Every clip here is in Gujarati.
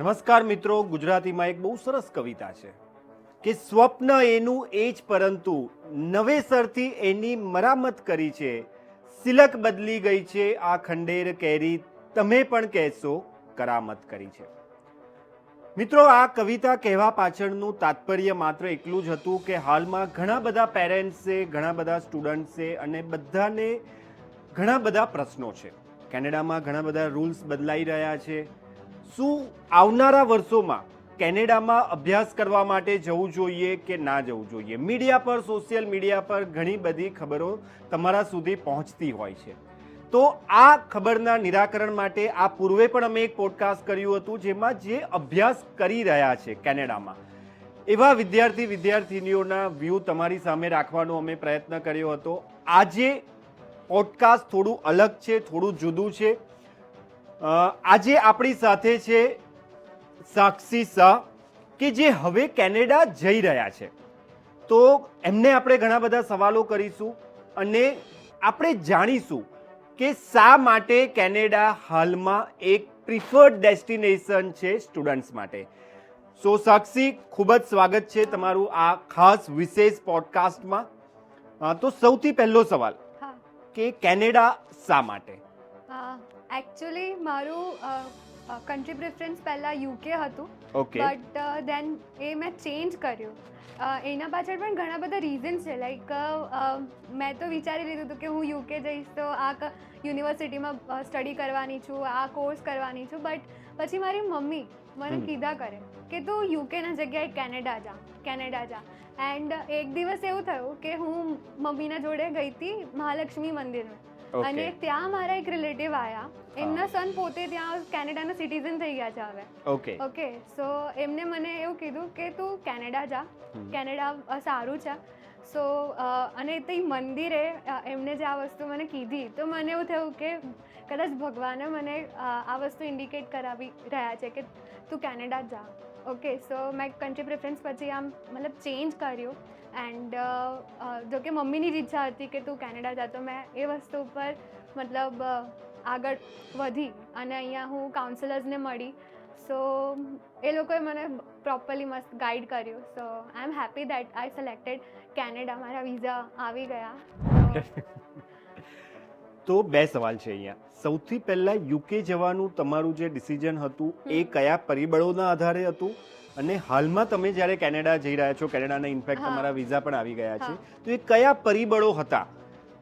નમસ્કાર મિત્રો, ગુજરાતીમાં એક બહુ સરસ કવિતા છે કે સ્વપ્ન એનું એ જ પરંતુ નવેસરથી એની મરામત કરી છે. સિલક બદલી ગઈ છે આ ખંડેર કેરી, તમે પણ કહેશો કરામત કરી છે. મિત્રો, આ કવિતા કહેવા પાછળનું તાત્પર્ય માત્ર એટલું જ હતું કે હાલમાં ઘણા બધા પેરેન્ટ્સે, ઘણા બધા સ્ટુડન્ટ્સે અને બધાને ઘણા બધા પ્રશ્નો છે. કેનેડામાં ઘણા બધા રૂલ્સ બદલાઈ રહ્યા છે. શું આવનારા વર્ષોમાં કેનેડામાં અભ્યાસ કરવા માટે જવું જોઈએ કે ના જવું જોઈએ? મીડિયા પર, સોશિયલ મીડિયા પર ઘણી બધી ખબરો તમારા સુધી પહોંચતી હોય છે. તો આ ખબરના નિરાકરણ માટે આ પૂર્વે પણ અમે એક પોડકાસ્ટ કર્યું હતું, જેમાં જે અભ્યાસ કરી રહ્યા છે કેનેડામાં એવા વિદ્યાર્થીનીઓના વ્યૂ તમારી સામે રાખવાનો અમે પ્રયત્ન કર્યો હતો. આજે પોડકાસ્ટ થોડું અલગ છે, થોડું જુદું છે. આજે આપણી સાથે છે સાક્ષી શાહ, કે જે હવે કેનેડા જઈ રહ્યા છે. તો એમને આપણે ઘણા બધા સવાલો કરીશું અને આપણે જાણીશું કે શા માટે કેનેડા હાલમાં એક પ્રિફર્ડ ડેસ્ટિનેશન છે સ્ટુડન્ટ્સ માટે. સો સાક્ષી, ખૂબ જ સ્વાગત છે તમારું આ ખાસ વિશેષ પોડકાસ્ટમાં. તો સૌથી પહેલો સવાલ કે કેનેડા શા માટે? એકચ્યુઅલી મારું કન્ટ્રી પ્રેફરન્સ પહેલાં યુકે હતું, ઓકે, બટ દેન એ મેં ચેન્જ કર્યું. એના પાછળ પણ ઘણા બધા રીઝન્સ છે. લાઈક મેં તો વિચારી લીધું હતું કે હું યુકે જઈશ તો આ યુનિવર્સિટીમાં સ્ટડી કરવાની છું, આ કોર્સ કરવાની છું. બટ પછી મારી મમ્મી મને કીધા કરે કે તું યુકેના જગ્યાએ કેનેડા જા. એન્ડ એક દિવસ એવું થયું કે હું મમ્મીના જોડે ગઈ હતી મહાલક્ષ્મી મંદિરમાં, અને ત્યાં મારા એક રિલેટિવ આવ્યા. એમના સન પોતે ત્યાં કેનેડાના સિટીઝન થઈ ગયા છે હવે. ઓકે, સો એમને મને એવું કીધું કે તું કેનેડા જા, કેનેડા સારું છે. સો અને તે મંદિરે એમને જે આ વસ્તુ મને કીધી તો મને એવું થયું કે કદાચ ભગવાને મને આ વસ્તુ ઇન્ડિકેટ કરાવી રહ્યા છે કે તું કેનેડા જા. ઓકે, સો મેં કન્ટ્રી પ્રેફરન્સ પછી આમ મતલબ ચેન્જ કર્યું. એન્ડ જો કે મમ્મીની જ ઈચ્છા હતી કે તું કેનેડા જા, તો મેં એ વસ્તુ ઉપર મતલબ આગળ વધી અને અહીંયા હું કાઉન્સલર્સને મળી. સો એ લોકોએ મને પ્રોપરલી મસ્ત ગાઈડ કર્યું. So I am happy that I selected Canada. મારા વિઝા આવી ગયા. તો બે સવાલ છે અહીંયા. સૌથી પહેલા યુકે જવાનું તમારું જે ડિસિઝન હતું એ કયા પરિબળોના આધારે હતું? અને હાલમાં તમે જ્યારે કેનેડા જઈ રહ્યા છો, કેનેડાના ઇનફેક્ટ તમારા વિઝા પણ આવી ગયા છે, તો એ કયા પરિબળો હતા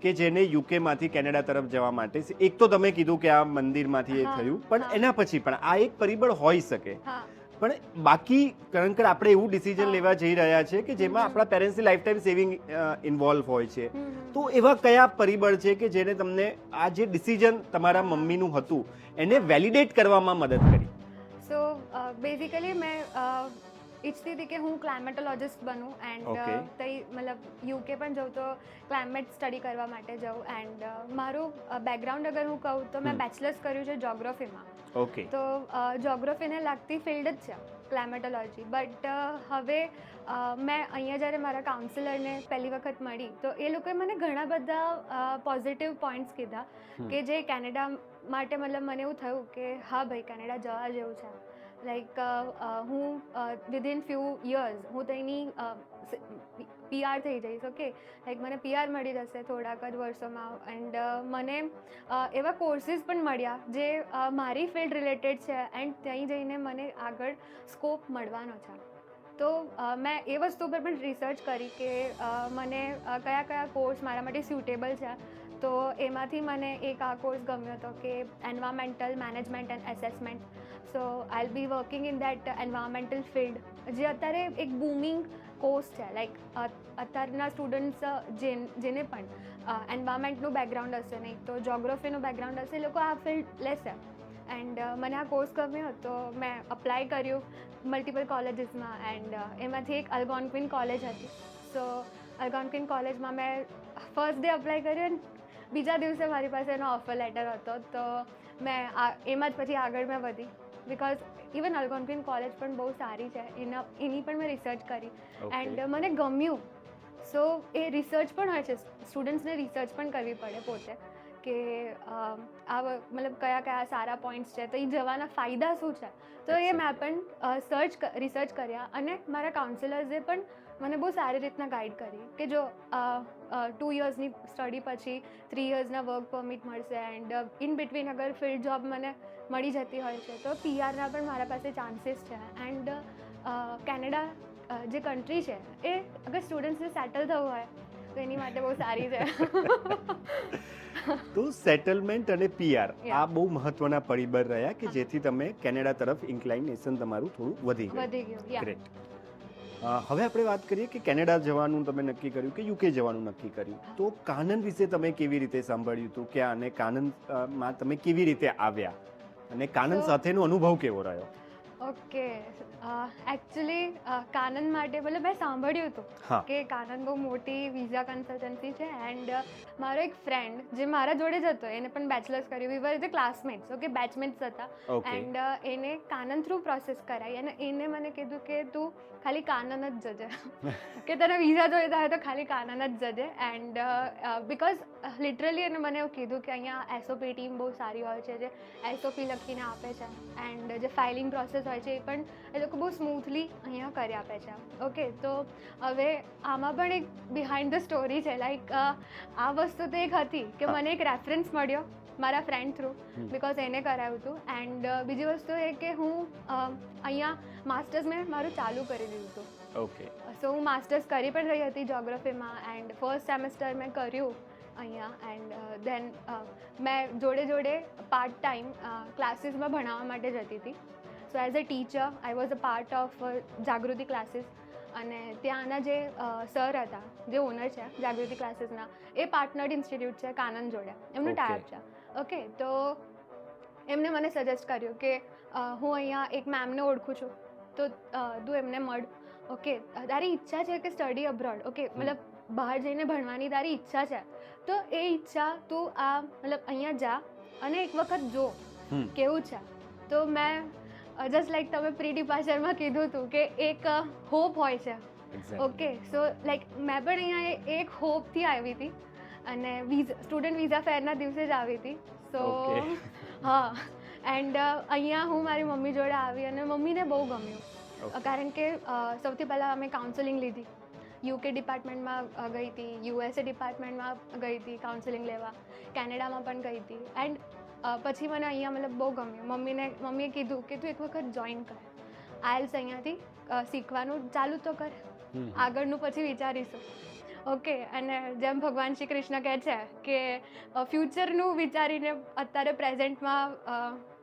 કે જેને યુકેમાંથી કેનેડા તરફ જવા માટે? એક તો તમે કીધું કે આ મંદિરમાંથી એ થયું, પણ એના પછી પણ આ એક પરિબળ હોઈ શકે. પણ બાકી, કારણ કે આપણે એવું ડિસિઝન લેવા જઈ રહ્યા છે કે જેમાં આપણા પેરેન્ટ્સની લાઈફ ટાઈમ સેવિંગ ઇન્વોલ્વ હોય છે, તો એવા કયા પરિબળ છે કે જેને તમને આ જે ડિસિઝન તમારા મમ્મીનું હતું એને વેલિડેટ કરવામાં મદદ કરી? સો બેઝિકલી મેં ઈચ્છતી હતી કે હું ક્લાઇમેટોલોજિસ્ટ બનું. એન્ડ તઈ મતલબ યુકે પણ જાઉં તો ક્લાઇમેટ સ્ટડી કરવા માટે જાઉં. એન્ડ મારું બેકગ્રાઉન્ડ અગર હું કહું તો મેં બેચલર્સ કર્યું છે જોગ્રાફીમાં. ઓકે, તો જોગ્રાફીને લાગતી ફિલ્ડ જ છે ક્લાઇમેટોલોજી. બટ હવે મેં અહીંયા જ્યારે મારા કાઉન્સિલરને પહેલી વખત મળી તો એ લોકોએ મને ઘણા બધા પોઝિટિવ પોઈન્ટ્સ કીધા કે જે કેનેડા માટે મતલબ મને એવું થયું કે હા ભાઈ, કેનેડા જવા જેવું છે. લાઈક હું વિધિન ફ્યુ યર્સ હું તેની PR થઈ જઈશ. ઓકે, લાઈક મને PR મળી જશે થોડાક જ વર્ષોમાં. એન્ડ મને એવા કોર્સીસ પણ મળ્યા જે મારી ફિલ્ડ રિલેટેડ છે એન્ડ ત્યાં જઈને મને આગળ સ્કોપ મળવાનો છે. તો મેં એ વસ્તુ પર પણ રિસર્ચ કરી કે મને કયા કોર્સ મારા માટે સ્યુટેબલ છે. તો એમાંથી મને એક આ કોર્સ ગમ્યો હતો કે environmental management and assessment. So I will be working in that environmental field, જે અત્યારે એક બૂમિંગ કોર્સ છે. લાઈક અત્યારના સ્ટુડન્ટ્સ જેને પણ એન્વાયરમેન્ટનું બેકગ્રાઉન્ડ હશે નહીં તો જોગ્રાફીનું બેકગ્રાઉન્ડ હશે, એ લોકો આ ફિલ્ડ લેશે. એન્ડ મને આ કોર્સ ગમ્યો તો મેં અપ્લાય કર્યું મલ્ટિપલ કોલેજીસમાં. એન્ડ એમાંથી એક અલ્ગોન્ક્વિન કોલેજ હતી. સો અલ્ગોન્ક્વિન કોલેજમાં મેં ફર્સ્ટ ડે અપ્લાય કર્યું, બીજા દિવસે મારી પાસે એનો ઓફર લેટર હતો. તો મેં એમાં જ પછી આગળ મેં વધી. બિકોઝ ઇવન અલ્ગોન્ક્વિન કોલેજ પણ બહુ સારી છે, એની પણ મેં રિસર્ચ કરી એન્ડ મને ગમ્યું. સો એ રિસર્ચ પણ હોય છે, સ્ટુડન્ટ્સને રિસર્ચ પણ કરવી પડે પોતે કે મતલબ કયા કયા સારા પોઈન્ટ્સ છે, તો એ જવાના ફાયદા શું છે, તો એ મેં પણ રિસર્ચ કર્યા. અને મારા કાઉન્સિલર્સે પણ મને બહુ સારી રીતના ગાઈડ કરી કે જો 2 યર્સની સ્ટડી પછી 3 યર્સના વર્ક પરમિટ મળશે, એન્ડ ઇન બિટવીન અગર ફિલ્ડ જોબ મને મળી જતી હોય છે તો પીઆરના પણ મારા પાસે ચાન્સીસ છે. એન્ડ કેનેડા જે કન્ટ્રી છે એ અગર સ્ટુડન્ટ્સને સેટલ થવું હોય તો એની માટે બહુ સારી છે. તો સેટલમેન્ટ અને પીઆર Yeah. આ બહુ મહત્વના પરિબળ રહ્યા કે જેથી તમે કેનેડા તરફ ઇન્ક્લાઇનેશન તમારું થોડું વધી ગયું. ગયું. ગ્રેટ. હવે આપણે વાત કરીએ કે કેનેડા જવાનું તમે નક્કી કર્યું કે યુકે જવાનું નક્કી કર્યું, તો કાનન વિશે તમે કેવી રીતે સાંભળ્યું હતું કે અને કાનનમાં તમે કેવી રીતે આવ્યા અને કાનન So- સાથેનો અનુભવ કેવો રહ્યો? ઓકે, એકચ્યુઅલી કાનન માટે મતલબ મેં સાંભળ્યું હતું હા. કે કાનન બહુ મોટી વિઝા કન્સલ્ટન્સી છે. એન્ડ મારો એક ફ્રેન્ડ જે મારા જોડે જ હતો, એને પણ બેચલર્સ કર્યું, વી વર ધ ક્લાસમેટ્સ, ઓકે, બેચમેટ્સ હતા. ઓકે. એન્ડ એને કાનન થ્રુ પ્રોસેસ કરાવી અને એને મને કીધું કે તું ખાલી કાનન જ જજે, કે તને વિઝા જોઈતા હોય તો ખાલી કાનન જ જજે. એન્ડ બિકોઝ લિટરલી એને મને એવું કીધું કે અહીંયા એસઓપી ટીમ બહુ સારી હોય છે, જે એસઓપી લખીને આપે છે, એન્ડ જે ફાઇલિંગ પ્રોસેસ હોય છે એ પણ એ લોકો બહુ સ્મૂથલી અહીંયા કરી આપે છે. ઓકે, તો હવે આમાં પણ એક બિહાઇન્ડ ધ સ્ટોરી છે. લાઈક આ વસ્તુ તો એક હતી કે મને એક રેફરન્સ મળ્યો મારા ફ્રેન્ડ થ્રુ, બિકોઝ એને કરાવ્યું હતું. એન્ડ બીજી વસ્તુ એ કે હું અહીંયા માસ્ટર્સ મેં મારું ચાલુ કરી દીધું હતું. ઓકે. સો હું માસ્ટર્સ કરી પણ રહી હતી જોગ્રાફીમાં, એન્ડ ફર્સ્ટ સેમેસ્ટર મેં કર્યું અહીંયા. એન્ડ દેન મેં જોડે જોડે પાર્ટ ટાઈમ ક્લાસીસમાં ભણાવવા માટે જતી હતી. સો as a teacher I was a part of Jagruti classes. અને ત્યાંના જે સર હતા, જે ઓનર છે જાગૃતિ ક્લાસીસના, એ પાર્ટનર્ડ ઇન્સ્ટિટ્યૂટ છે કાનન જોડે, એમનું Okay. ટાઈપ છે. ઓકે, તો એમને મને સજેસ્ટ કર્યું કે હું અહીંયા એક મેમને ઓળખું છું તો તું એમને મળ. ઓકે, તારી ઈચ્છા છે કે સ્ટડી અબ્રોડ, ઓકે, મતલબ બહાર જઈને ભણવાની તારી ઈચ્છા છે, તો એ ઈચ્છા તું મતલબ અહીંયા જા અને એક વખત જો કેવું છે. તો મેં જસ્ટ લાઈક તમે પ્રી ડિપાર્ચરમાં કીધું હતું કે એક હોપ હોય છે. ઓકે, સો લાઈક મેં પણ અહીંયા એક હોપથી આવી હતી અને સ્ટુડન્ટ વિઝા ફેરના દિવસે જ આવી હતી. સો Okay. હા, એન્ડ અહીંયા હું મારી મમ્મી જોડે આવી અને મમ્મીને બહુ ગમ્યું. Okay. કારણ કે સૌથી પહેલાં અમે કાઉન્સેલિંગ લીધી, યુકે ડિપાર્ટમેન્ટમાં ગઈ હતી, યુએસએ ડિપાર્ટમેન્ટમાં ગઈ હતી કાઉન્સેલિંગ લેવા, કેનેડામાં પણ ગઈ હતી. એન્ડ પછી મને અહીંયા મતલબ બહુ ગમ્યું. મમ્મીએ કીધું કે તું એક વખત જોઈન કર, આયલ્સ અહીંયાથી શીખવાનું ચાલુ તો કર, આગળનું પછી વિચારીશું. ઓકે, અને જેમ ભગવાન શ્રી કૃષ્ણ કહે છે કે ફ્યુચરનું વિચારીને અત્યારે પ્રેઝન્ટમાં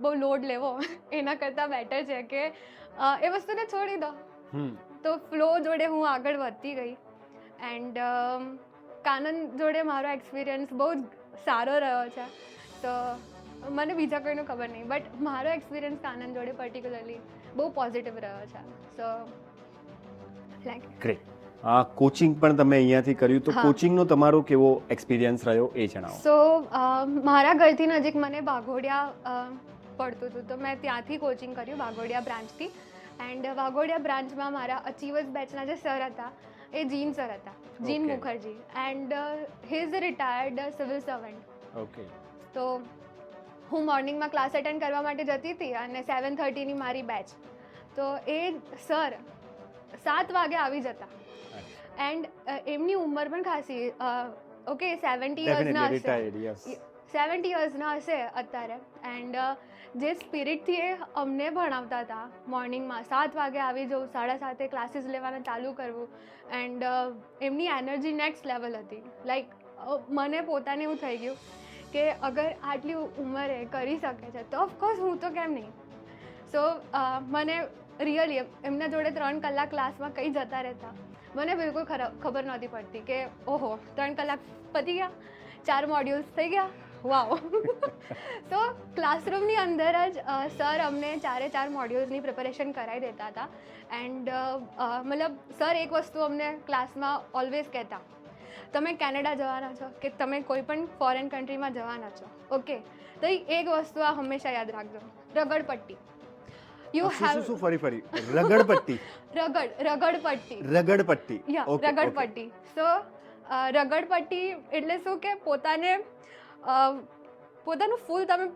બહુ લોડ લેવો એના કરતાં બેટર છે કે એ વસ્તુને છોડી દો. તો ફ્લો જોડે હું આગળ વધતી ગઈ. એન્ડ કાનન જોડે મારો એક્સપિરિયન્સ બહુ જ સારો રહ્યો છે. તો મને બીજા કોઈનું ખબર નહીં, બટ મારો એક્સપિરિયન્સ કાનન જોડે પર્ટિક્યુલરલી બહુ પોઝિટિવ રહ્યો છે. સો લાઈક ગ્રેટ. કોચિંગ પણ તમે અહીંયાથી કર્યું, તો હા. કોચિંગનો તમારો કેવો એક્સપિરિયન્સ રહ્યો એ જણાવો. સો મારા ઘરથી નજીક મને વાઘોડિયા પડતું હતું, તો મેં ત્યાંથી કોચિંગ કર્યું વાઘોડિયા બ્રાન્ચથી. એન્ડ વાઘોડિયા બ્રાન્ચમાં મારા અચીવર્સ બેચના જે સર હતા એ જીન સર હતા, જીન Okay. Mukherjee. And he is a retired civil servant. Okay. તો હું મોર્નિંગમાં ક્લાસ અટેન્ડ કરવા માટે જતી હતી અને 7:30ની મારી બેચ. તો એ સર 7 વાગે આવી જતા. એન્ડ એમની ઉંમર પણ ખાસી, ઓકે, 70 યર્સના હશે, રિટાયર્ડ, યસ. 70 યર્સના હશે અત્યારે. એન્ડ જે સ્પિરિટથી એ અમને ભણાવતા હતા, મોર્નિંગમાં 7 વાગે આવી જવું, 7:30 ક્લાસીસ લેવાના ચાલુ કરવું. એન્ડ એમની એનર્જી નેક્સ્ટ લેવલ હતી. લાઈક મને પોતાને એવું થઈ ગયું કે અગર આટલી ઉંમરે કરી શકે છે તો ઓફકોર્સ હું તો કેમ નહીં. સો મને રિયલી એમના જોડે 3 કલાક ક્લાસમાં કઈ જતા રહેતા મને બિલકુલ ખબર નહોતી પડતી કે ઓહો 3 કલાક પતી ગયા, 4 મોડ્યુલ્સ થઈ ગયા, વાવ. તો ક્લાસરૂમની અંદર જ સર અમને 4 મોડ્યુલ્સની પ્રિપેરેશન કરાવી દેતા હતા. એન્ડ મતલબ સર એક વસ્તુ અમને ક્લાસમાં ઓલવેઝ કહેતા, તમે કેનેડા જવાના છો કે તમે કોઈ પણ ફોરેન કન્ટ્રીમાં જવાના છો, ઓકે, તો એક વસ્તુ આ હંમેશા યાદ રાખજો, રગડપટ્ટી. યુ હેવ શું ફરી રગડપટ્ટી? રગડપટ્ટી. યા, રગડપટ્ટી. સો રગડપટ્ટી એટલે શું કે પોતાને પોતાનું ફૂલ તમે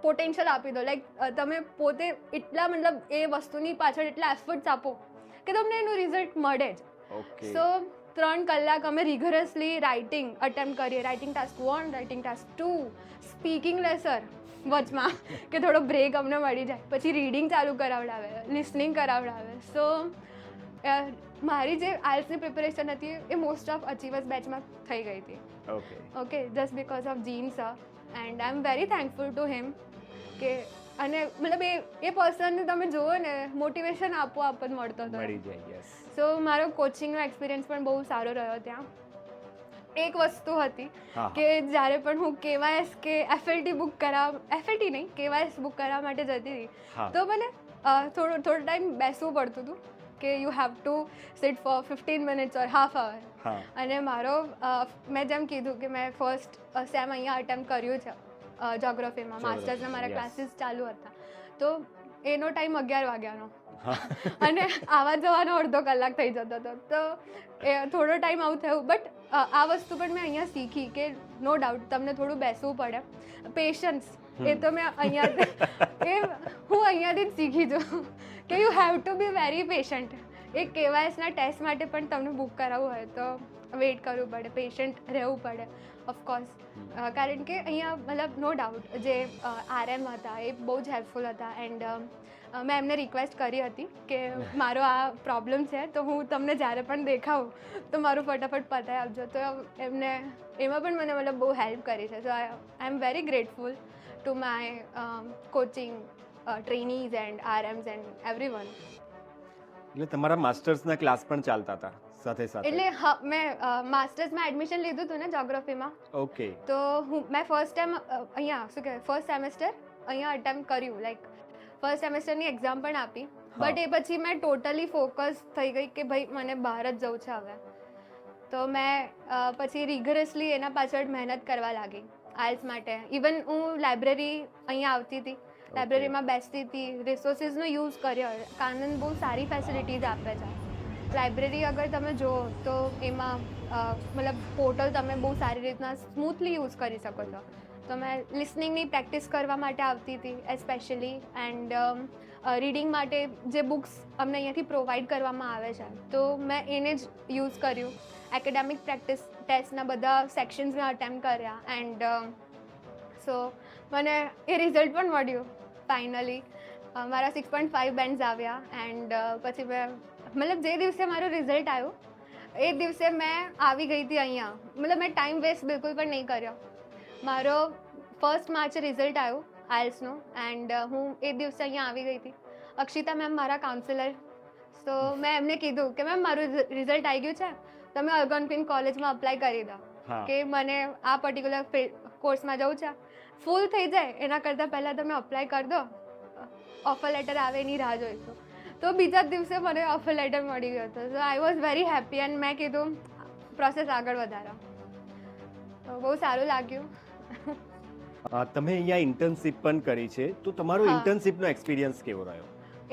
પોટેન્શિયલ આપી દો, લાઈક તમે પોતે એટલા મતલબ એ વસ્તુની પાછળ એટલા એફર્ટ્સ આપો કે તમને એનું રિઝલ્ટ મળે જ. ઓકે. સો 3 કલાક અમે રિગરસલી રાઇટિંગ અટેમ્પ્ટ કરીએ, writing task 1, writing task 2, speaking laser વચમાં કે થોડો બ્રેક અમને મળી જાય, પછી રીડિંગ ચાલુ કરાવડાવે, લિસનિંગ કરાવડાવે. સો મારી જે આઇલ્સની પ્રિપેરેશન હતી એ મોસ્ટ ઓફ અચીવર્સ બેચમાં થઈ ગઈ હતી. Okay. Okay, just because of જીન sir, and I am very thankful to him કે અને મતલબ એ પર્સનને તમે જુઓ ને મોટિવેશન આપોઆપ જ મળતો હતો. મળી જાય. યસ. સો મારો કોચિંગનો એક્સપિરિયન્સ પણ બહુ સારો રહ્યો ત્યાં. એક વસ્તુ હતી હા. કે જ્યારે પણ હું કેવાયએસ કે એફએલટી બુક એફએલટી નહીં કેવાયએસ બુક કરાવવા માટે જતી હતી, હા. તો મને થોડો ટાઈમ બેસવું પડતું હતું કે you have to sit for 15 minutes or half hour. હા. અને મારો મેં જેમ કીધું કે મેં ફર્સ્ટ સેમ અહીંયા અટેમ્પ્ટ કર્યું છે જોગ્રાફીમાં, માસ્ટર્સના મારા yes. ક્લાસીસ ચાલુ હતા, તો એનો ટાઈમ 11 વાગ્યાનો હા. અને આવા જવાનો અડધો કલાક થઈ જતો હતો. તો એ થોડો ટાઈમ આવું થયું, બટ આ વસ્તુ પણ મેં અહીંયા શીખી કે નો ડાઉટ તમને થોડું બેસવું પડે, પેશન્સ. એ તો મેં હું અહીંયાથી જ શીખી છું કે you have to be very patient. એક કેવાયએસના ટેસ્ટ માટે પણ તમને બુક કરાવવું હોય તો વેઇટ કરવું પડે, પેશન્ટ રહેવું પડે ઓફકોર્સ. કારણ કે અહીંયા મતલબ નો ડાઉટ જે આરએમ હતા એ બહુ જ હેલ્પફુલ હતા, એન્ડ મેં એમને રિક્વેસ્ટ કરી હતી કે મારો આ પ્રોબ્લેમ છે તો હું તમને જ્યારે પણ દેખાઉં તો મારું ફટાફટ પતાવી આપજો. તો એમને એમાં પણ મને મતલબ બહુ હેલ્પ કરી છે. So I am very grateful to my coaching trainees and RMs and everyone. એટલે તમારા માસ્ટર્સના ક્લાસ પણ ચાલતા હતા સાથે સાથે? એટલે મેં માસ્ટર્સમાં એડમિશન લીધું હતું ને જોગ્રાફીમાં, ઓકે. તો મેં ફર્સ્ટ ટાઈમ અહીંયા શું કહેવાય ફર્સ્ટ સેમેસ્ટર અહીંયા અટેમ્પ્ટ કર્યું, લાઈક ફર્સ્ટ સેમેસ્ટરની એક્ઝામ પણ આપી. બટ એ પછી મેં ટોટલી ફોકસ થઈ ગઈ કે ભાઈ મને બહાર જ જવું છે હવે. તો મેં પછી રિગરસલી એના પાછળ મહેનત કરવા લાગી આઇલ્સ માટે. ઇવન હું લાઇબ્રેરી અહીંયા આવતી હતી, લાઇબ્રેરીમાં બેસતી હતી, રિસોર્સિસનો યુઝ કર્યો. કાનન બહુ સારી ફેસિલિટીઝ આપે છે. લાઇબ્રેરી અગર તમે જુઓ તો એમાં મતલબ પોર્ટલ તમે બહુ સારી રીતના સ્મૂથલી યુઝ કરી શકો છો. તો મેં લિસનિંગની પ્રેક્ટિસ કરવા માટે આવતી હતી એસ્પેશિયલી, એન્ડ રીડિંગ માટે જે બુક્સ અમને અહીંયાથી પ્રોવાઈડ કરવામાં આવે છે તો મેં એને જ યુઝ કર્યું. એકેડેમિક પ્રેક્ટિસ ટેસ્ટના બધા સેક્શન્સ મેં અટેમ્પ્ટ કર્યા, એન્ડ સો મને એ રિઝલ્ટ પણ મળ્યું ફાઇનલી. મારા 6.5 બેન્ડ્સ આવ્યા, એન્ડ પછી મેં મતલબ જે દિવસે મારું રિઝલ્ટ આવ્યું એ દિવસે મેં આવી ગઈ હતી અહીંયા. મતલબ મેં ટાઈમ વેસ્ટ બિલકુલ પણ નહીં કર્યો. મારો 1 માર્ચે રિઝલ્ટ આવ્યું આઇલ્સનું, એન્ડ હું એ દિવસે અહીંયા આવી ગઈ હતી. અક્ષિતા મેમ મારા કાઉન્સિલર, તો મેં એમને કીધું કે મેમ મારું રિઝલ્ટ આવી ગયું છે, તમે અલ્ગોન્ક્વિન કોલેજમાં અપ્લાય કરી દો કે મને આ પર્ટિક્યુલર કોર્સમાં જવું છે. ફૂલ થઈ જાય એના કરતાં પહેલાં તમે અપ્લાય કરી દો, ઓફર લેટર આવે એની રાહ જોઈશું. તો બીજા જ દિવસે મને ઓફર લેટર મળી ગયો હતો. So I was very happy, and મેં કીધું પ્રોસેસ આગળ વધારો. તો બહુ સારું લાગ્યું. તમે અહીંયા ઇન્ટર્નશિપ પણ કરી છે, તો તમારો હા. ઇન્ટર્નશિપનો એક્સપિરિયન્સ કેવો રહ્યો?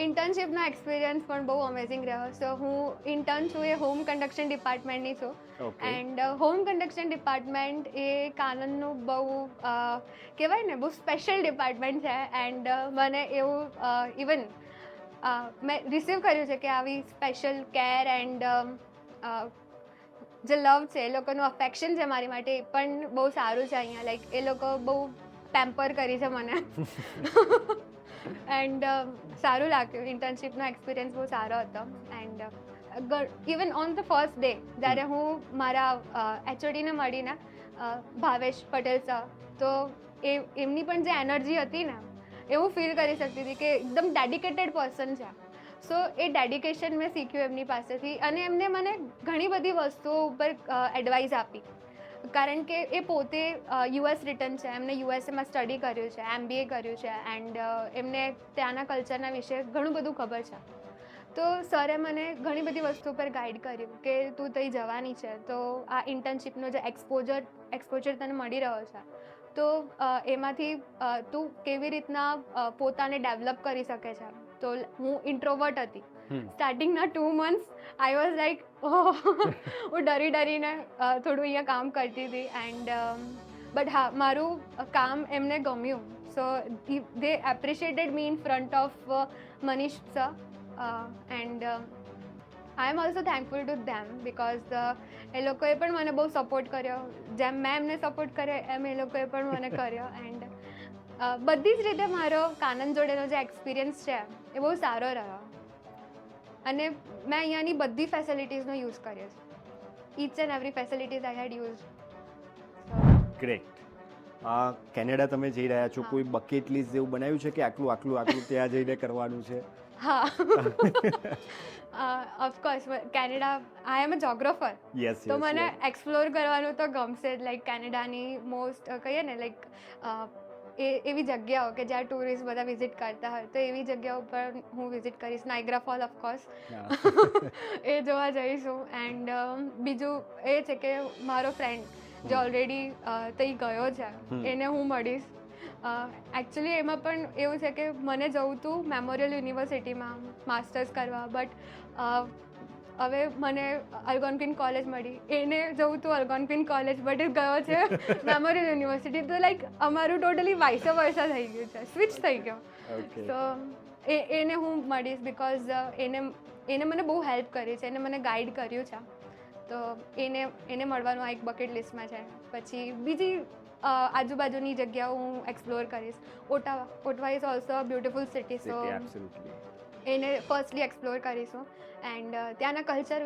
ઇન્ટર્નશિપનો એક્સપિરિયન્સ પણ બહુ અમેઝિંગ રહ્યો. સો હું ઇન્ટર્ન છું એ હોમ કન્ડક્શન ડિપાર્ટમેન્ટની છું, okay. And home conduction department એ કાનનનું બહુ કહેવાય ને બહુ સ્પેશિયલ ડિપાર્ટમેન્ટ છે. એન્ડ મને એવું ઇવન મેં રિસીવ કર્યું છે કે આવી સ્પેશિયલ કેર એન્ડ જે લવ છે એ લોકોનું અફેક્શન છે મારી માટે એ પણ બહુ સારું છે અહીંયા. લાઈક એ લોકો બહુ પેમ્પર કરી છે મને. એન્ડ સારું લાગ્યું. ઇન્ટર્નશિપનો એક્સપિરિયન્સ બહુ સારો હતો. And even on the first day જ્યારે હું મારા એચઓડીને મળીને ભાવેશ પટેલ સર, તો એમની પણ જે એનર્જી હતી ને એવું ફીલ કરી શકતી હતી કે એકદમ ડેડિકેટેડ પર્સન છે. સો એ ડેડિકેશન મેં શીખ્યું એમની પાસેથી, અને એમને મને ઘણી બધી વસ્તુઓ ઉપર એડવાઇસ આપી. કારણ કે એ પોતે યુએસ રિટર્ન છે, એમને યુએસએમાં સ્ટડી કર્યું છે, MBA કર્યું છે, એન્ડ એમને ત્યાંના કલ્ચરના વિશે ઘણું બધું ખબર છે. તો સરે મને ઘણી બધી વસ્તુ પર ગાઈડ કર્યું કે તું ત્યાં જવાની છે તો આ ઇન્ટર્નશિપનો જે એક્સપોઝર તને મળી રહ્યો છે તો એમાંથી તું કેવી રીતના પોતાને ડેવલપ કરી શકે છે. તો હું ઇન્ટ્રોવર્ટ હતી. સ્ટાર્ટિંગના 2 months આઈ વોઝ લાઈક હું ડરીને થોડું અહીંયા કામ કરતી હતી. એન્ડ બટ હા મારું કામ એમને ગમ્યું, so they appreciated me in front of Manish sir, and I am also thankful to them because એ લોકોએ પણ મને બહુ સપોર્ટ કર્યો, જેમ મેં એમને સપોર્ટ કર્યો એમ એ લોકોએ પણ મને કર્યો. એન્ડ બધી જ રીતે મારો કાનન જોડેનો જે એક્સપિરિયન્સ છે એ બહુ સારો રહ્યો, અને મેં અહીંયાની બધી ફેસિલિટીઝનો યુઝ કર્યો છે. Each and every facilities I had use. Great. Canada તમે જઈ રહ્યા છો, હા. કોઈ બકેટ લિસ્ટ જેવું બનાવ્યું છે કે આટલું આટલું આટલું ત્યાં જઈને કરવાનું છે? હા, ઓફકોર્સ કેનેડા, આઈ એમ અ જોગ્રાફર, યસ તો મને એક્સપ્લોર કરવાનું તો ગમશે જ. લાઈક કેનેડાની મોસ્ટ કહીએ ને લાઈક એવી જગ્યાઓ કે જ્યાં ટુરિસ્ટ બધા વિઝિટ કરતા હોય, તો એવી જગ્યાઓ પર હું વિઝિટ કરીશ. નાઇગ્રા ફોલ ઓફકોર્સ એ જોવા જઈશું. એન્ડ બીજું એ છે કે મારો ફ્રેન્ડ જે ઓલરેડી ત્યાં ગયો છે એને હું મળીશ. એકચ્યુઅલી એમાં પણ એવું છે કે મને જવું હતું મેમોરિયલ યુનિવર્સિટીમાં માસ્ટર્સ કરવા, બટ હવે મને અલ્ગોન્ક્વિન કોલેજ મળી. એને જવું હતું અલ્ગોન્ક્વિન કોલેજ, બટ એ ગયો છે મેમોરિયલ યુનિવર્સિટી. તો લાઈક અમારું ટોટલી વાઇસ વર્સા થઈ ગયું છે, સ્વિચ થઈ ગયો. તો એને હું મળીશ બિકોઝ એને મને બહુ હેલ્પ કરી છે, એને મને ગાઈડ કર્યું છે. તો એને મળવાનું આ એક બકેટ લિસ્ટમાં છે. પછી બીજી આજુબાજુની જગ્યાઓ હું એક્સપ્લોર કરીશ. Ottawa is also a beautiful city, so એને ફર્સ્ટલી એક્સપ્લોર કરીશું. એન્ડ ત્યાંના કલ્ચર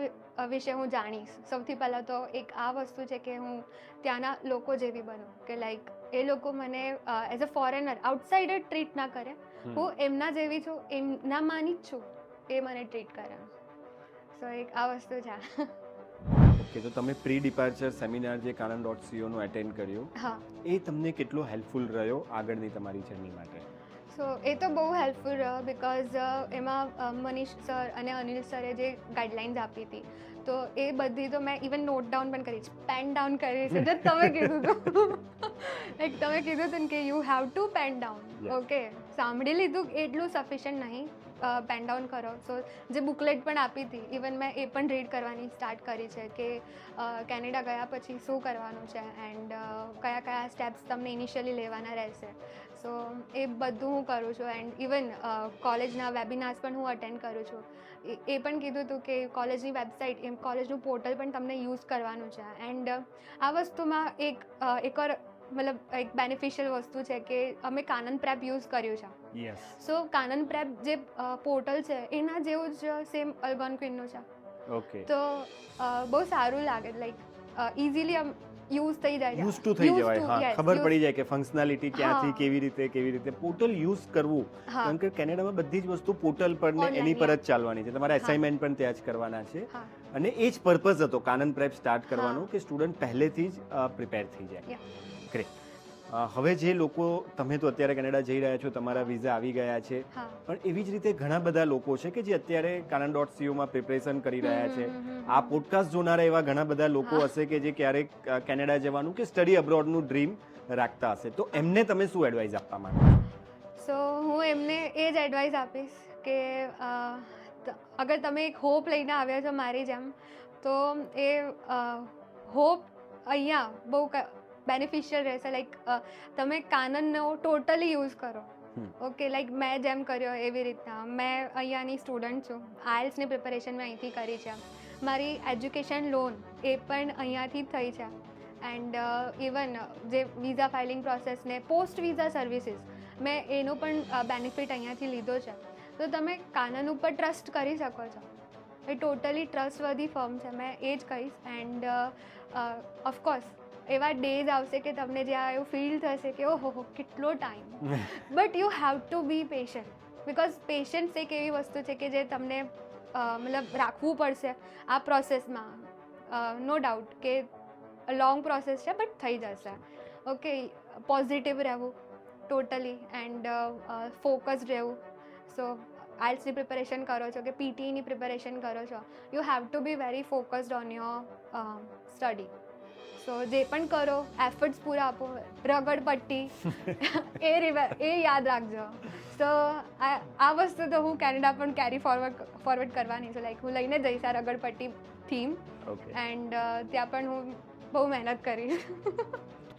વિશે હું જાણીશ. સૌથી પહેલાં તો એક આ વસ્તુ છે કે હું ત્યાંના લોકો જેવી બનું, કે લાઈક એ લોકો મને as a foreigner outsider treat ના કરે, હું એમના જેવી છું, એમનામાંની જ છું, એ મને ટ્રીટ કરે. સો એક આ વસ્તુ છે. ઓકે, તો તમે પ્રી ડિપાર્ચર સેમિનાર જે kanan.co નું એટેન્ડ કર્યું, હા, એ તમને કેટલો હેલ્પફુલ રહ્યો આગળની તમારી જર્ની માટે? સો એ તો બહુ હેલ્પફુલ રહ્યો બિકોઝ એમાં મનીષ સર અને અનિલ સરે જે ગાઈડલાઇન્સ આપી હતી, તો એ બધી તો મેં ઇવન નોટ ડાઉન પણ કરી છે, પેન ડાઉન કરી છે. જે તમે કીધું હતું લાઈક તમે કીધું હતું ને કે you have to pen down. Okay, સાંભળી લીધું એટલું સફિશિયન્ટ નહીં, પેન ડાઉન કરો. સો જે બુકલેટ પણ આપી હતી, ઇવન મેં એ પણ રીડ કરવાની સ્ટાર્ટ કરી છે કે કેનેડા ગયા પછી શું કરવાનું છે એન્ડ કયા કયા સ્ટેપ્સ તમને ઇનિશિયલી લેવાના રહેશે. સો એ બધું હું કરું છું. એન્ડ ઇવન કોલેજના વેબિનાર્સ પણ હું અટેન્ડ કરું છું. એ પણ કીધું હતું કે કોલેજની વેબસાઇટ, એમ કોલેજનું પોર્ટલ પણ તમને યુઝ કરવાનું છે. એન્ડ આ વસ્તુમાં એક મતલબ એક બેનિફિશિયલ વસ્તુ છે કે અમે કાનન પ્રેપ યુઝ કર્યું છે. યસ. સો કાનન પ્રેપ જે પોર્ટલ છે એના જેવું જ સેમ અલ્ગોન્ક્વિનનું છે. ઓકે, તો બહુ સારું લાગે, લાઈક ઇઝીલી આમ યુઝ થઈ જાય. યુઝ ટુ થઈ જવાય. હા, ખબર પડી જાય કે ફંક્શનાલિટી ક્યાંથી હા. કેવી રીતે પોર્ટલ યુઝ કરવું. હા. કારણ કે કેનેડામાં બધી જ વસ્તુ પોર્ટલ પર ને Online, એની પર yeah. જ ચાલવાની છે. તમારા હા. અસાઇનમેન્ટ પણ ત્યાં જ કરવાના છે. હા, અને એ જ પર્પઝ હતો કાનન પ્રેપ સ્ટાર્ટ કરવાનો, હા. કે સ્ટુડન્ટ પહેલેથી જ પ્રિપેર થઈ જાય. Yeah. ગ્રેટ. હવે જે લોકો, તમે તો અત્યારે કેનેડા જઈ રહ્યા છો, તમારા વિઝા આવી ગયા છે, હા. પણ એવી જ રીતે ઘણા બધા લોકો છે કે જે અત્યારે kanan.co માં પ્રિપરેશન કરી રહ્યા છે. આ પોડકાસ્ટ જોનારા એવા ઘણા બધા લોકો હા. હશે કે જે ક્યારેક કેનેડા જવાનું કે સ્ટડી અબ્રોડનું ડ્રીમ રાખતા હશે, તો એમને તમે શું એડવાઇસ આપવા માંગો છો? સો હું એમને એ જ એડવાઇસ આપીશ કે અગર તમે એક હોપ લઈને આવ્યા છો મારી જેમ, તો એ હોપ અહીંયા બહુ બેનિફિશિયલ રહેશે. લાઈક તમે કાનનનો ટોટલી યુઝ કરો. ઓકે, લાઈક મેં જેમ કર્યો એવી રીતના. મેં અહીંયાની સ્ટુડન્ટ છું, આઇલ્સની પ્રિપેરેશન મેં અહીંથી કરી છે. મારી એજ્યુકેશન લોન એ પણ અહીંયાથી જ થઈ છે. એન્ડ ઇવન જે વિઝા ફાઇલિંગ પ્રોસેસ ને પોસ્ટ વિઝા સર્વિસીસ, મેં એનો પણ બેનિફિટ અહીંયાથી લીધો છે. તો તમે કાનન ઉપર ટ્રસ્ટ કરી શકો છો. એ ટોટલી ટ્રસ્ટવર્ધી ફર્મ છે, મેં એ જ કહીશ. એન્ડ ઓફકોર્સ એવા ડેઝ આવશે કે તમને જ્યાં એવું ફીલ થશે કે ઓહો કેટલો time, but you have to be patient, because patience એક એવી વસ્તુ છે કે જે તમને મતલબ રાખવું પડશે આ પ્રોસેસમાં. નો ડાઉટ કે લોંગ પ્રોસેસ છે, બટ થઈ જશે. ઓકે, પોઝિટિવ રહેવું ટોટલી એન્ડ ફોકસ્ડ રહેવું. સો આઇલ્સની પ્રિપેરેશન કરો છો કે પીટીની પ્રિપેરેશન કરો છો, you have to be very focused on your study. So જે પણ કરો એફર્ટ્સ પૂરા આપો. રગડ પટ્ટી એ યાદ રાખજો. સો આ વસ્તુ તો હું કેનેડા પણ કેરી ફોરવર્ડ કરવાની છું. લાઈક હું લઈને જઈશ આ રગડ પટ્ટી થીમ. એન્ડ ત્યાં પણ હું બહુ મહેનત કરીશ.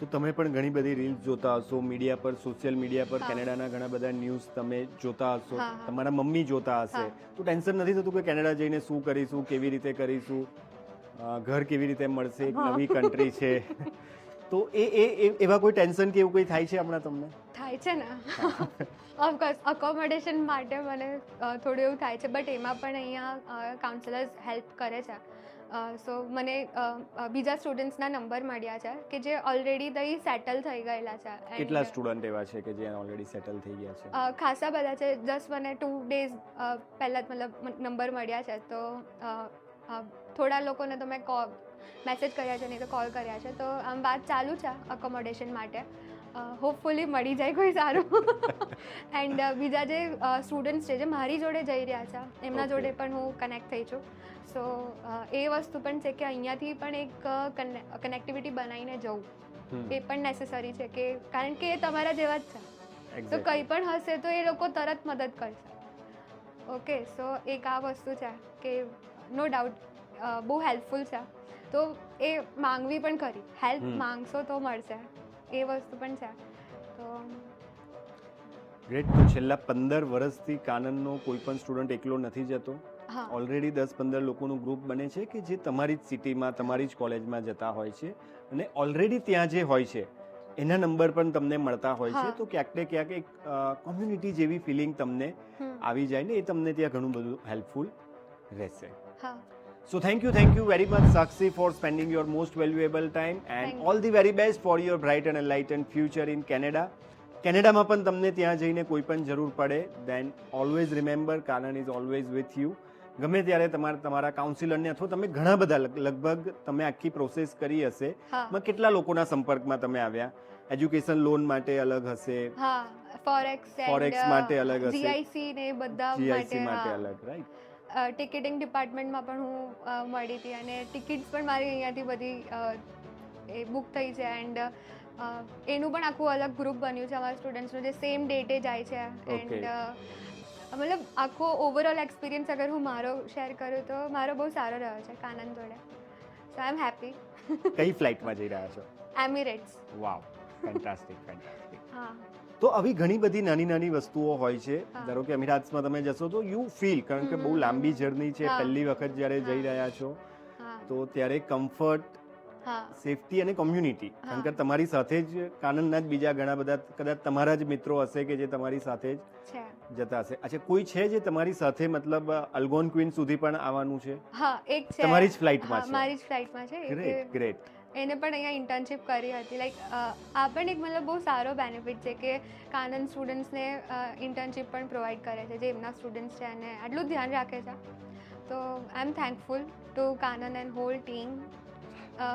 તો તમે પણ ઘણી બધી રીલ્સ જોતા હશો, મીડિયા પર, સોશિયલ મીડિયા પર હા. કેનેડાના ઘણા બધા ન્યૂઝ તમે જોતા હશો, હા, હા. તમારા મમ્મી જોતા હશે, હા. તો ટેન્શન નથી થતું કે કેનેડા જઈને શું કરીશું, કેવી રીતે કરીશું, ઘર કેવી રીતે મળશે, એક હા. નવી કન્ટ્રી છે, તો એવા કોઈ ટેન્શન કે એવું કંઈ થાય છે હમણાં તમને? થાય છે ને. ઓફકોર્સ અકોમોડેશન માટે મને થોડું એવું થાય છે, બટ એમાં પણ અહીંયા કાઉન્સેલર્સ હેલ્પ કરે છે. સો મને બીજા સ્ટુડન્ટ્સના નંબર મળ્યા છે કે જે ઓલરેડી ત્યાં સેટલ થઈ ગયેલા છે. And, કેટલા સ્ટુડન્ટ એવા છે કે જે ઓલરેડી સેટલ થઈ ગયા છે? ખાસા બધા છે. જસ્ટ મને 2 days પહેલાં જ મતલબ નંબર મળ્યા છે, તો થોડા લોકોને તો મેં મેસેજ કર્યા છે, નહીં તો કોલ કર્યા છે, તો આમ વાત ચાલુ છે અકોમોડેશન માટે. હોપફુલી મળી જાય કોઈ સારું. એન્ડ બીજા જે સ્ટુડન્ટ્સ છે જે મારી જોડે જઈ રહ્યા છે એમના Okay. જોડે પણ હું કનેક્ટ થઈ છું. સો એ વસ્તુ પણ છે કે અહીંયાથી પણ એક કનેક્ટિવિટી બનાવીને જવું એ પણ નેસેસરી છે, કે કારણ કે એ તમારા જેવા જ છે. તો Exactly. કંઈ પણ હશે તો એ લોકો તરત મદદ કરશે. ઓકે, સો એક આ વસ્તુ છે કે નો ડાઉટ બહુ હેલ્પફુલ છે. તો એ માંગવી પણ ખરી, હેલ્પ માંગશો તો મળશે, એ વસ્તુ પણ છે. તો ગ્રેટ. તો છેલ્લા 15 વર્ષથી કાનનનો કોઈ પણ સ્ટુડન્ટ એકલો નથી જતો. હા. ઓલરેડી 10-15 લોકોનું ગ્રુપ બને છે કે જે તમારી જ સિટીમાં, તમારી જ કોલેજમાં જતા હોય છે, અને ઓલરેડી ત્યાં જે હોય છે એના નંબર પણ તમને મળતા હોય છે. હા. તો ક્યાંક ને ક્યાંક એક કોમ્યુનિટી જેવી ફિલિંગ તમને આવી જાય ને, એ તમને ત્યાં ઘણું બધું હેલ્પફુલ રહેશે. હા. So thank you very much, Sakshi, for spending your most valuable time, and Thank all the very best for your bright and enlightened future in Canada. કેનેડામાં પણ તમને ત્યાં જઈને કોઈ પણ જરૂર પડે, then always remember Kanan is always with you. ગમે ત્યારે તમારા કાઉન્સિલરને, અથવા તમે ઘણા બધા લગભગ તમે આખી પ્રોસેસ કરી હશે, હા. એમાં કેટલા લોકોના સંપર્કમાં તમે આવ્યા? એજ્યુકેશન લોન માટે અલગ હશે, હા, ફોરેક્સ માટે અલગ હશે, જીઆઈસી ને એ બધા જીઆઈસી માટે. માટે હા. અલગ, રાઈટ? ટિકિટિંગ ડિપાર્ટમેન્ટમાં પણ હું મળી હતી, અને ટિકિટ્સ પણ મારી અહીંયાથી બધી એ બુક થઈ છે. એન્ડ એનું પણ આખું અલગ ગ્રુપ બન્યું છે અમારા સ્ટુડન્ટ્સનું, જે સેમ ડેટે જાય છે. Okay. એન્ડ મતલબ આખો ઓવરઓલ એક્સપિરિયન્સ અગર હું મારો શેર કરું તો મારો બહુ સારો રહ્યો છે કાનન જોડે. સો આઈ એમ હેપી. કઈ ફ્લાઇટમાં જઈ રહ્યા છો? એમિરેટ્સ. વાવ, ફેન્ટાસ્ટિક. હા. તો આવી ઘણી બધી નાની નાની વસ્તુઓ હોય છે. હા. ધારો કે અમીરાત્સમાં તમે જશો તો યુ ફીલ, કારણ કે બહુ લાંબી જર્ની છે, હા. પહેલી વખત જ્યારે જઈ હા. રહ્યા છો, હા. તો ત્યારે કમ્ફર્ટ, હા. સેફટી અને કોમ્યુનિટી, હા. કારણ કે તમારી સાથે જ કાનનના જ બીજા ઘણા બધા કદાચ તમારા જ મિત્રો હશે કે જે તમારી સાથે જ છે. જતા હશે. અચ્છા, કોઈ છે જે તમારી સાથે, મતલબ અલ્ગોન ક્વીન સુધી પણ આવવાનું છે? હા, એક છે. તમારી જ ફ્લાઇટમાં છે? મારી જ ફ્લાઇટમાં છે. Great, great. એને પણ અહીંયા ઇન્ટર્નશિપ કરી હતી. લાઈક આ પણ એક મતલબ બહુ સારો બેનિફિટ છે કે કાનન સ્ટુડન્ટ્સને ઇન્ટર્નશિપ પણ પ્રોવાઈડ કરે છે, જે એમના સ્ટુડન્ટ્સ છે અને આટલું ધ્યાન રાખે છે. તો I am thankful to Kanan and whole team,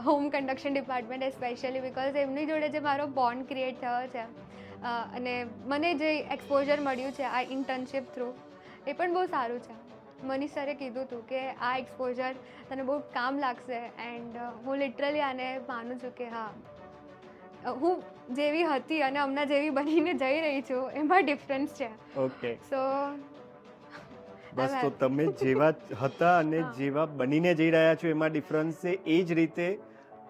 home conduction department especially, because એમની જોડે જે મારો બોન્ડ ક્રિએટ થયો છે, અને મને જે એક્સપોઝર મળ્યું છે આ ઇન્ટર્નશિપ થ્રુ, એ પણ બહુ સારું છે. મનીષ સરે કીધું હતું કે આ એક્સપોઝર તને બહુ કામ લાગશે. એન્ડ હું લિટરલી આને માનું છું કે હા, હું જેવી હતી અને હમણાં જેવી બનીને જઈ રહી છું એમાં ડિફરન્સ છે. ઓકે. સો બસ, તો તમે જેવા હતા અને હા. જેવા બનીને જઈ રહ્યા છો એમાં ડિફરન્સ છે. એ જ રીતે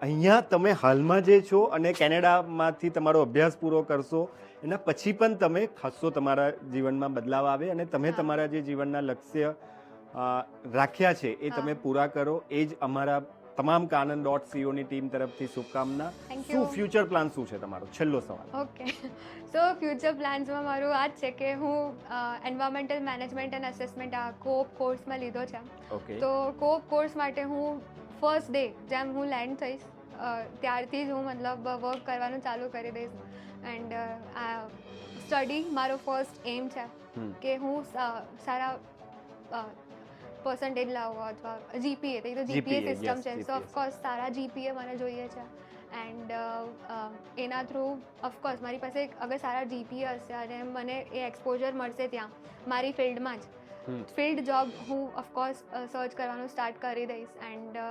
અહીંયા તમે હાલમાં જે છો અને કેનેડામાંથી તમારો અભ્યાસ પૂરો કરશો એના પછી પણ તમે ખાસો તમારા જીવનમાં બદલાવ આવે, અને તમે હા. તમારા જે જીવનના લક્ષ્ય રાખ્યા છે એ તમે હા. પૂરા કરો. એ જ અમારા તમામ kanan.co ની ટીમ તરફથી શુભકામના. Thank શું you. ફ્યુચર પ્લાન શું છે તમારો? છેલ્લો સવાલ. ઓકે, સો ફ્યુચર પ્લાન્સમાં મારું આ જ છે કે હું એન્વાયરમેન્ટલ મેનેજમેન્ટ એન્ડ અસેસમેન્ટ આ કોપ કોર્સમાં લીધો છે. ઓકે. તો કોપ કોર્સ માટે હું ફર્સ્ટ ડે જેમ હું લેન્ડ થઈશ ત્યારથી જ હું મતલબ વર્ક કરવાનું ચાલુ કરી દઈશ. એન્ડ આ સ્ટડી મારો ફર્સ્ટ એમ છે કે હું સારા પર્સન્ટેજ લાવો, અથવા જીપીએ, તો જીપીએ સિસ્ટમ છે. સો ઓફકોર્સ સારા જીપીએ મને જોઈએ છે. એન્ડ એના થ્રુ ઓફકોર્સ મારી પાસે અગર સારા જીપીએ હશે અને મને એ એક્સપોઝર મળશે ત્યાં મારી ફિલ્ડમાં જ, ફિલ્ડ જોબ હું ઓફકોર્સ સર્ચ કરવાનું સ્ટાર્ટ કરી દઈશ. એન્ડ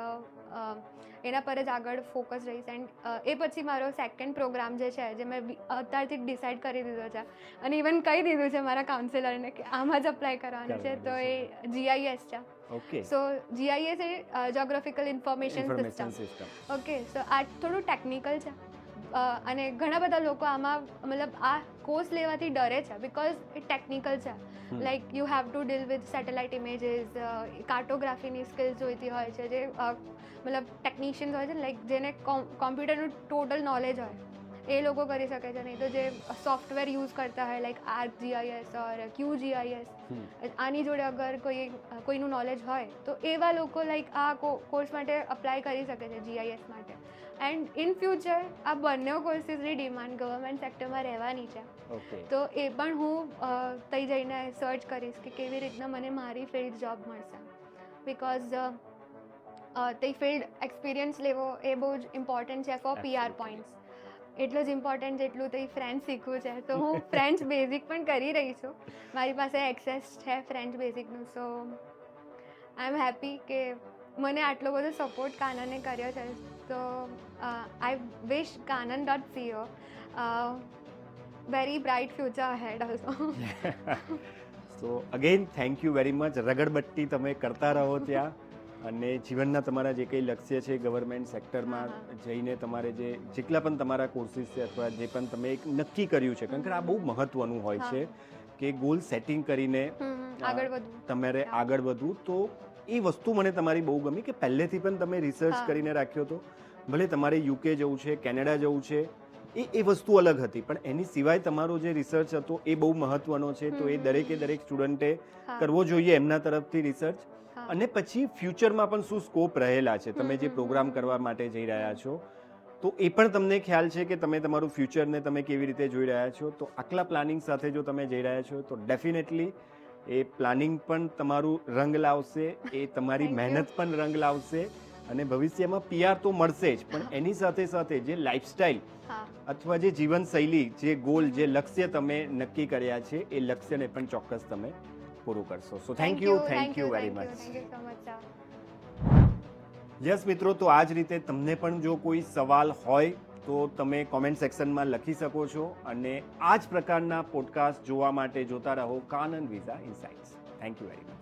એના પર જ આગળ ફોકસ રહીશ. એન્ડ એ પછી મારો સેકન્ડ પ્રોગ્રામ જે છે, જે મેં અત્યારથી ડિસાઇડ કરી દીધો છે અને ઇવન કહી દીધું છે મારા કાઉન્સિલરને કે આમાં જ અપ્લાય કરવાનું છે, તો એ GIS છે. ઓકે. સો GIS એ geographical information information system. System. Okay, so આ થોડું ટેકનિકલ છે, અને ઘણા બધા લોકો આમાં મતલબ આ કોર્સ લેવાથી ડરે છે બિકોઝ એ ટેકનિકલ છે. Like you have to deal with satellite images, કાર્ટોગ્રાફીની સ્કિલ્સ જોઈતી હોય છે, જે મતલબ ટેકનિશિયન્સ હોય છે ને, લાઈક જેને કોમ્પ્યુટરનું ટોટલ નોલેજ હોય એ લોકો કરી શકે છે. નહીં તો જે સોફ્ટવેર યુઝ કરતા હોય લાઈક ArcGIS ઓર QGIS, આની જોડે અગર કોઈનું નોલેજ હોય તો એવા લોકો લાઈક આ કોર્સ માટે અપ્લાય કરી શકે છે, GIS માટે. એન્ડ ઇન ફ્યુચર આ બંને કોર્સીસની ડિમાન્ડ ગવર્મેન્ટ સેક્ટરમાં રહેવાની છે. તો એ પણ હું ત્યાં જઈને સર્ચ કરીશ કે કેવી રીતના મને મારી ફિલ્ડ જોબ મળશે, બિકોઝ તે ફિલ્ડ એક્સપિરિયન્સ લેવો એ બહુ જ ઇમ્પોર્ટન્ટ છે ફોર PR પોઈન્ટ્સ. એટલું જ ઇમ્પોર્ટન્ટ જેટલું તો ફ્રેન્ચ શીખવું છે. તો હું ફ્રેન્ચ બેઝિક પણ કરી રહી છું, મારી પાસે એક્સેસ છે French બેઝિકનું. So I am happy કે મને આટલો બધો સપોર્ટ કાનને કર્યો છે. તો I wish kanan.co very bright future ahead also. So again thank you very much. રગડબટ્ટી તમે કરતા રહો ત્યાં, અને જીવનના તમારા જે કંઈ લક્ષ્ય છે ગવર્મેન્ટ સેક્ટરમાં જઈને તમારે જેટલા પણ તમારા કોર્સિસ છે અથવા જે પણ તમે એક નક્કી કર્યું છે, કારણ કે આ બહુ મહત્વનું હોય છે કે ગોલ સેટિંગ કરીને તમારે આગળ વધવું. તો એ વસ્તુ મને તમારી બહુ ગમી કે પહેલેથી પણ તમે રિસર્ચ કરીને રાખ્યો હતો. ભલે તમારે UK જવું છે, કેનેડા જવું છે, એ વસ્તુ અલગ હતી, પણ એની સિવાય તમારો જે રિસર્ચ હતો એ બહુ મહત્વનો છે. તો એ દરેક સ્ટુડન્ટે કરવો જોઈએ એમના તરફથી રિસર્ચ. અને પછી ફ્યુચરમાં પણ શું સ્કોપ રહેલા છે, તમે જે પ્રોગ્રામ કરવા માટે જઈ રહ્યા છો તો એ પણ તમને ખ્યાલ છે કે તમે તમારું ફ્યુચરને તમે કેવી રીતે જોઈ રહ્યા છો. તો આટલા પ્લાનિંગ સાથે જો તમે જઈ રહ્યા છો તો ડેફિનેટલી એ પ્લાનિંગ પણ તમારું રંગ લાવશે, એ તમારી મહેનત પણ રંગ લાવશે, અને ભવિષ્યમાં PR તો મળશે જ, પણ એની સાથે સાથે જે લાઈફસ્ટાઈલ અથવા જે જીવનશૈલી, જે ગોલ, જે લક્ષ્ય તમે નક્કી કર્યા છે એ લક્ષ્યને પણ ચોક્કસ તમે પૂરું કરશો. So thank you very much. Yes મિત્રો, તો આ જ રીતે તમને પણ જો કોઈ સવાલ હોય તો તમે કોમેન્ટ સેક્શનમાં લખી શકો છો, અને આ જ પ્રકારના પોડકાસ્ટ જોવા માટે જોતા રહો Kanan visa insights. Thank you very much.